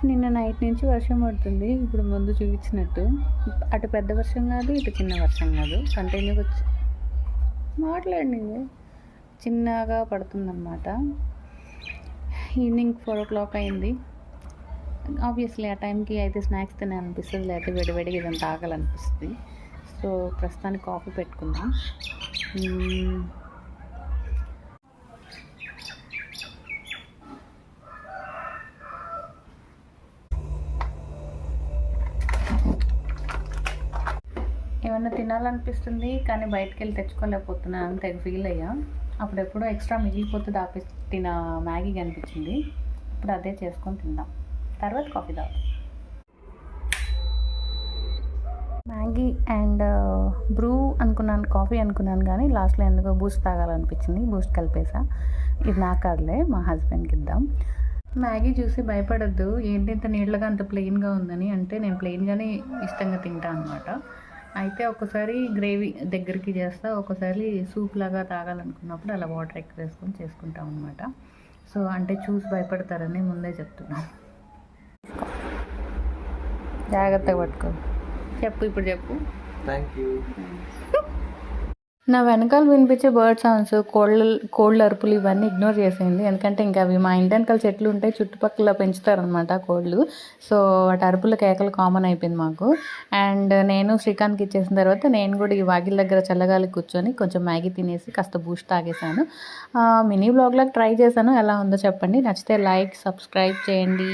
నిన్న నైట్ నుంచి వర్షం పడుతుంది. ఇప్పుడు ముందు చూపించినట్టు అటు పెద్ద వర్షం కాదు, ఇటు చిన్న వర్షం కాదు, కంటిన్యూగా వచ్చి మాట్లాడి చిన్నగా పడుతుందన్నమాట. ఈవినింగ్ 4 o'clock అయింది. ఆబ్వియస్లీ ఆ టైంకి అయితే స్నాక్స్ తినాలనిపిస్తుంది, లేకపోతే వేడివేడిగా ఇదంతా తాగాలనిపిస్తుంది. సో ప్రస్తుతానికి కాఫీ పెట్టుకుందాం. ఏమన్నా తినాలనిపిస్తుంది కానీ బయటకు వెళ్ళి తెచ్చుకోలేకపోతున్నాను అని తెగ ఫీల్ అయ్యా. అప్పుడెప్పుడో ఎక్స్ట్రా మిగిలిపోతే పెట్టిన మ్యాగీ కనిపించింది. ఇప్పుడు అదే చేసుకొని తిందాం, తర్వాత కాఫీ తాగుతాం. మ్యాగీ అండ్ బ్రూ అనుకున్నాను, కాఫీ అనుకున్నాను, కానీ లాస్ట్లో ఎందుకో బూస్ట్ తాగాలనిపించింది. బూస్ట్ కలిపేసా. ఇది నాకు కాదులే, మా హస్బెండ్కి ఇద్దాం. మ్యాగీ చూసి భయపడద్దు, ఏంటి ఇంత నీళ్ళగా అంత ప్లెయిన్గా ఉందని. అంటే నేను ప్లెయిన్గానే ఇష్టంగా తింటాను అనమాట. అయితే ఒక్కసారి గ్రేవీ దగ్గరికి చేస్తా, ఒకసారి సూప్ లాగా తాగాలనుకున్నప్పుడు అలా వాటర్ ఎక్కువ వేసుకొని చేసుకుంటాం అనమాట. సో అంటే చూసి భయపడతారని ముందే చెప్తున్నాను. జాగ్రత్తగా పట్టుకో. చెప్పు, ఇప్పుడు చెప్పు. Thank you. నా వెనకాల వినిపించే బర్డ్ సౌండ్స్, కోళ్ళ అరుపులు ఇవన్నీ ఇగ్నోర్ చేసేయండి. ఎందుకంటే ఇంకా అవి మా ఇంటి వెనకాల చెట్లు ఉంటాయి, చుట్టుపక్కల పెంచుతారనమాట కోళ్ళు. సో వాటి అరుపుల కేకలు కామన్ అయిపోయింది మాకు. అండ్ నేను శ్రీకాంత్కి ఇచ్చేసిన తర్వాత నేను కూడా ఈ వాకిల దగ్గర చల్లగాలి కూర్చొని కొంచెం మ్యాగీ తినేసి కాస్త బూస్ట్ తాగేసాను. మినీ బ్లాగ్ లాగా ట్రై చేశాను, ఎలా ఉందో చెప్పండి. నచ్చితే లైక్, సబ్స్క్రైబ్ చేయండి.